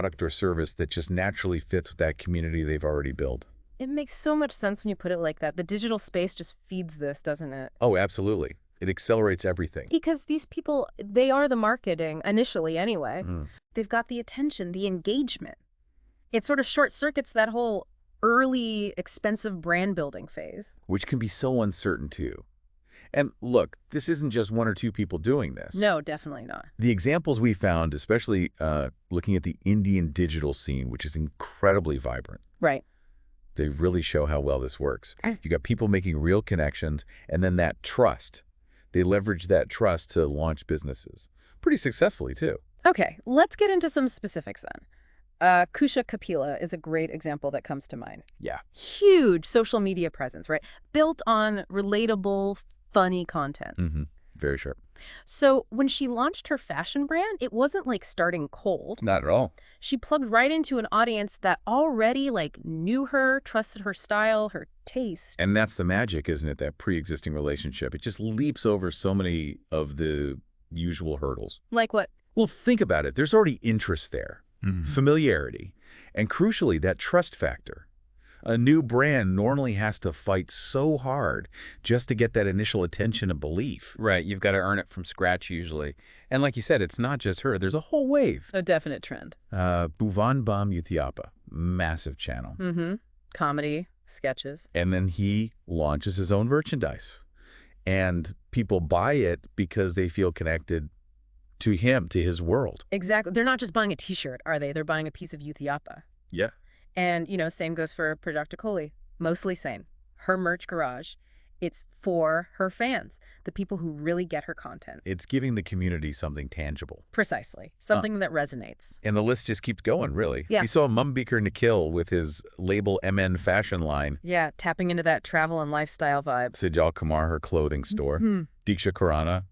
product or service that just naturally fits with that community they've already built. It makes so much sense when you put it like that. The digital space just feeds this, doesn't it? Oh, absolutely. It accelerates everything. Because these people, they are the marketing, initially anyway. Mm. They've got the attention, the engagement. It sort of short-circuits that whole early, expensive brand building phase. Which can be so uncertain, too. And look, this isn't just one or two people doing this. No, definitely not. The examples we found, especially looking at the Indian digital scene, which is incredibly vibrant, Right. they really show how well this works. You got people making real connections, and then that trust. They leverage that trust to launch businesses. Pretty successfully, too. Okay, let's get into some specifics then. Kusha Kapila is a great example that comes to mind. Yeah. Huge social media presence, right? Built on relatable, funny content. Mm-hmm. Very sharp. So when she launched her fashion brand, it wasn't like starting cold. Not at all. She plugged right into an audience that already knew her, trusted her style, her taste. And that's the magic, isn't it? That pre-existing relationship. It just leaps over so many of the usual hurdles. Like what? Well, think about it. There's already interest there, familiarity, and crucially, that trust factor. A new brand normally has to fight so hard just to get that initial attention and belief. Right, you've got to earn it from scratch usually. And like you said, it's not just her. There's a whole wave. A definite trend. Bhuvan Bam, massive channel. Mm-hmm. Comedy, sketches. And then he launches his own merchandise. And people buy it because they feel connected to him, to his world. Exactly. They're not just buying a T-shirt, are they? They're buying a piece of Yapa. Yeah. And, same goes for Prajakta Koli. Mostly same. Her merch garage. It's for her fans, the people who really get her content. It's giving the community something tangible. Precisely. Something that resonates. And the list just keeps going, really. Yeah. We saw Mumbeaker Nikhil with his label MN fashion line. Yeah, tapping into that travel and lifestyle vibe. Sejal Kumar, her clothing store. Diksha Khurana,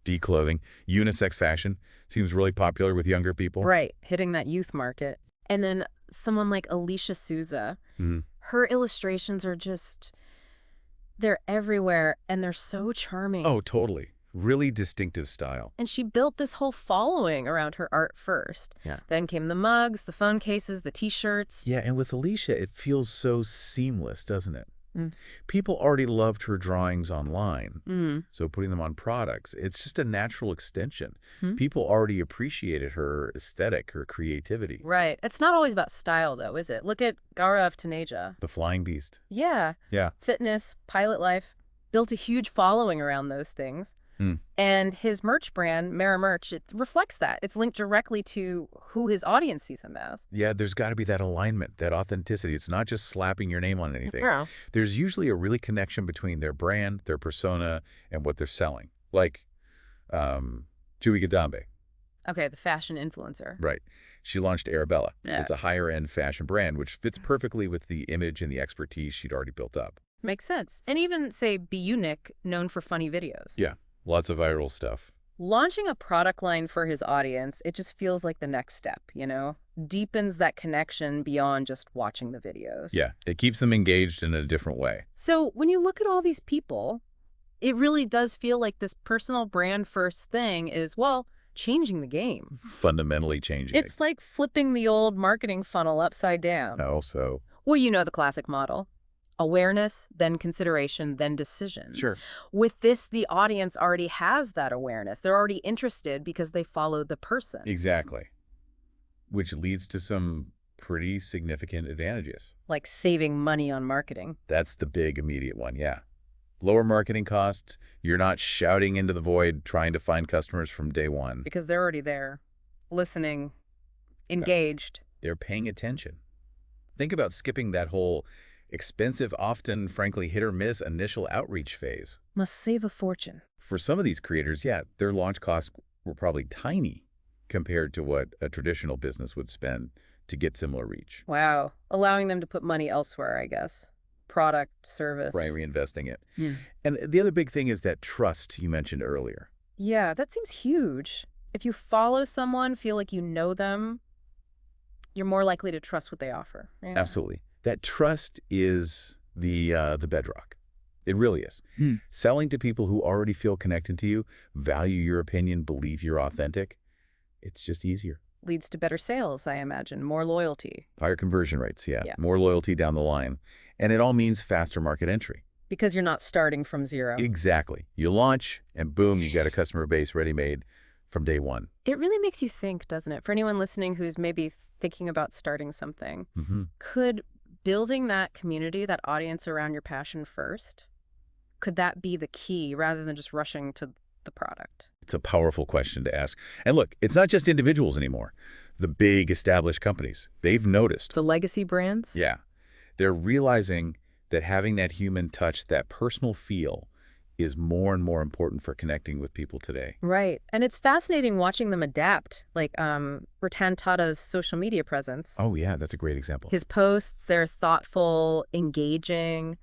D-clothing. Unisex fashion. Seems really popular with younger people. Right. Hitting that youth market. And then someone like Alicia Souza, her illustrations are just, they're everywhere and they're so charming. Oh, totally. Really distinctive style. And she built this whole following around her art first. Yeah. Then came the mugs, the phone cases, the T-shirts. Yeah, and with Alicia, it feels so seamless, doesn't it? People already loved her drawings online, so putting them on products, it's just a natural extension. People already appreciated her aesthetic, her creativity. Right. It's not always about style, though, is it? Look at Gaurav Taneja. The flying beast. Yeah. Yeah. Fitness, pilot life, built a huge following around those things. And his merch brand, Mera Merch, it reflects that. It's linked directly to who his audience sees him as. Yeah, there's got to be that alignment, that authenticity. It's not just slapping your name on anything. Yeah. There's usually a really connection between their brand, their persona, and what they're selling. Like Juhi Gadambe. Okay, the fashion influencer. Right. She launched Arabella. Yeah. It's a higher-end fashion brand, which fits perfectly with the image and the expertise she'd already built up. Makes sense. And even, say, Biyunik, known for funny videos. Yeah. Lots of viral stuff. Launching a product line for his audience, it just feels like the next step, Deepens that connection beyond just watching the videos. Yeah, it keeps them engaged in a different way. So when you look at all these people, it really does feel like this personal brand first thing is, changing the game. Fundamentally changing it. It's like flipping the old marketing funnel upside down. Also. Well, the classic model. Awareness, then consideration, then decision. Sure. With this, the audience already has that awareness. They're already interested because they follow the person. Exactly. Which leads to some pretty significant advantages. Like saving money on marketing. That's the big immediate one, yeah. Lower marketing costs. You're not shouting into the void trying to find customers from day one. Because they're already there, listening, engaged. They're paying attention. Think about skipping that whole expensive, often, frankly, hit-or-miss initial outreach phase. Must save a fortune. For some of these creators, yeah, their launch costs were probably tiny compared to what a traditional business would spend to get similar reach. Wow. Allowing them to put money elsewhere, I guess. Product, service. Right, reinvesting it. And the other big thing is that trust you mentioned earlier. Yeah, that seems huge. If you follow someone, feel like you know them, you're more likely to trust what they offer. Yeah. Absolutely. That trust is the bedrock. It really is. Selling to people who already feel connected to you, value your opinion, believe you're authentic, it's just easier. leads to better sales, I imagine, more loyalty. Higher conversion rates, yeah. Yeah. More loyalty down the line. And it all means faster market entry. Because you're not starting from zero. Exactly. You launch, and boom, you got a customer base ready-made from day one. It really makes you think, doesn't it? For anyone listening who's maybe thinking about starting something, could building that community, that audience around your passion first, could that be the key rather than just rushing to the product? It's a powerful question to ask. And look, it's not just individuals anymore. The big established companies, they've noticed. The legacy brands? Yeah. They're realizing that having that human touch, that personal feel, is more and more important for connecting with people today. Right. And it's fascinating watching them adapt, like Ratan Tata's social media presence. Oh, yeah, that's a great example. His posts, they're thoughtful, engaging.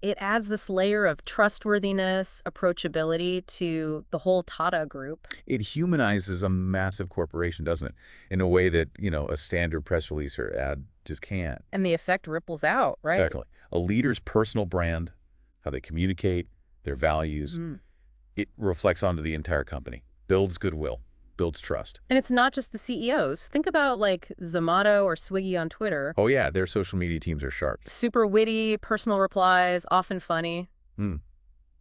It adds this layer of trustworthiness, approachability to the whole Tata group. It humanizes a massive corporation, doesn't it? In a way that, a standard press release or ad just can't. And the effect ripples out, right? Exactly. A leader's personal brand, how they communicate, their values, it reflects onto the entire company, builds goodwill, builds trust. And it's not just the CEOs. Think about like Zomato or Swiggy on Twitter. Oh, yeah, their social media teams are sharp. Super witty, personal replies, often funny.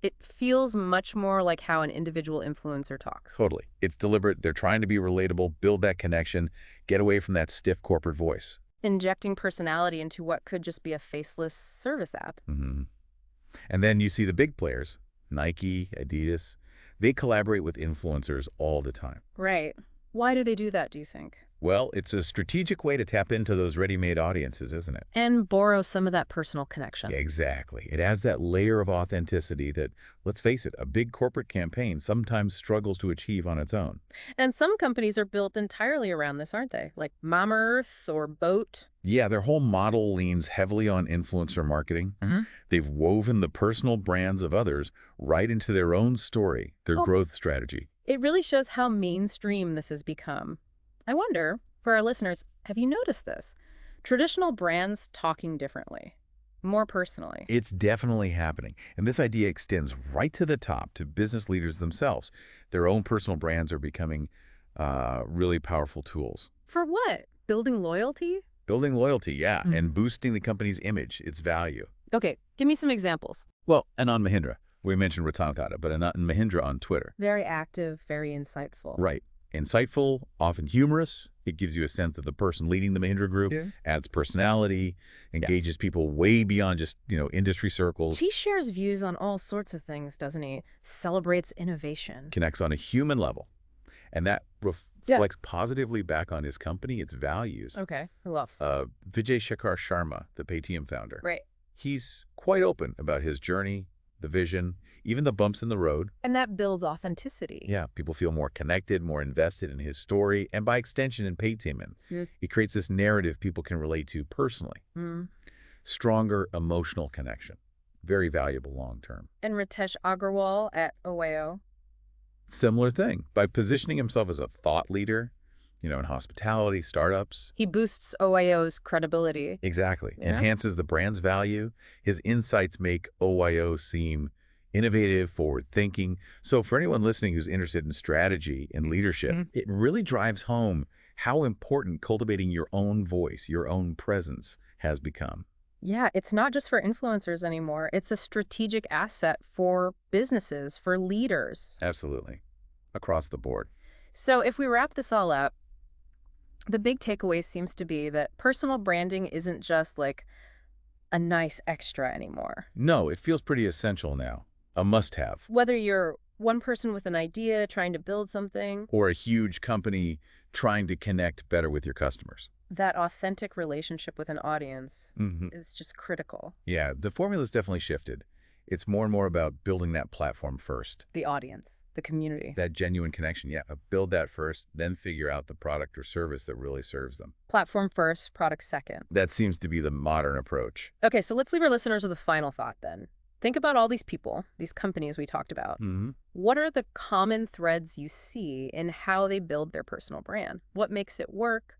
It feels much more like how an individual influencer talks. Totally. It's deliberate. They're trying to be relatable, build that connection, get away from that stiff corporate voice. Injecting personality into what could just be a faceless service app. And then you see the big players, Nike, Adidas, they collaborate with influencers all the time. Right. Why do they do that, do you think? Well, it's a strategic way to tap into those ready-made audiences, isn't it? And borrow some of that personal connection. Yeah, exactly. It adds that layer of authenticity that, let's face it, a big corporate campaign sometimes struggles to achieve on its own. And some companies are built entirely around this, aren't they? Like Mama Earth or Boat. Yeah, their whole model leans heavily on influencer marketing. They've woven the personal brands of others right into their own story, their growth strategy. It really shows how mainstream this has become. I wonder, for our listeners, have you noticed this? Traditional brands talking differently, more personally. It's definitely happening. And this idea extends right to the top, to business leaders themselves. Their own personal brands are becoming really powerful tools. For what? Building loyalty? Building loyalty, yeah, and boosting the company's image, its value. Okay, give me some examples. Well, Anand Mahindra. We mentioned Ratan Tata, but Anand Mahindra on Twitter. Very active, very insightful. Right. Insightful, often humorous. It gives you a sense of the person leading the Mahindra group, adds personality, engages people way beyond just, industry circles. He shares views on all sorts of things, doesn't he? Celebrates innovation. Connects on a human level. And that reflects positively back on his company, its values. Okay, who else? Vijay Shekhar Sharma, the Paytm founder. Right. He's quite open about his journey, the vision, even the bumps in the road. And that builds authenticity. Yeah, people feel more connected, more invested in his story, and by extension in Paytm. It creates this narrative people can relate to personally. Stronger emotional connection. Very valuable long term. And Ritesh Agarwal at OYO. Similar thing. By positioning himself as a thought leader, in hospitality, startups. He boosts OYO's credibility. Exactly. Yeah. Enhances the brand's value. His insights make OYO seem innovative, forward-thinking. So for anyone listening who's interested in strategy and leadership, it really drives home how important cultivating your own voice, your own presence has become. Yeah, it's not just for influencers anymore. It's a strategic asset for businesses, for leaders. Absolutely. Across the board. So if we wrap this all up, the big takeaway seems to be that personal branding isn't just like a nice extra anymore. No, it feels pretty essential now. A must-have. Whether you're one person with an idea trying to build something, or a huge company trying to connect better with your customers. That authentic relationship with an audience is just critical. Yeah, the formula's definitely shifted. It's more and more about building that platform first. The audience, the community. That genuine connection, yeah. Build that first, then figure out the product or service that really serves them. Platform first, product second. That seems to be the modern approach. Okay, so let's leave our listeners with a final thought then. Think about all these people, these companies we talked about. What are the common threads you see in how they build their personal brand? What makes it work?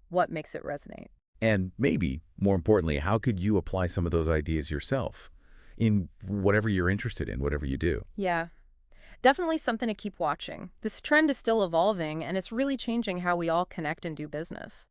What makes it resonate? And maybe, more importantly, how could you apply some of those ideas yourself in whatever you're interested in, whatever you do? Yeah. Definitely something to keep watching. This trend is still evolving, and it's really changing how we all connect and do business.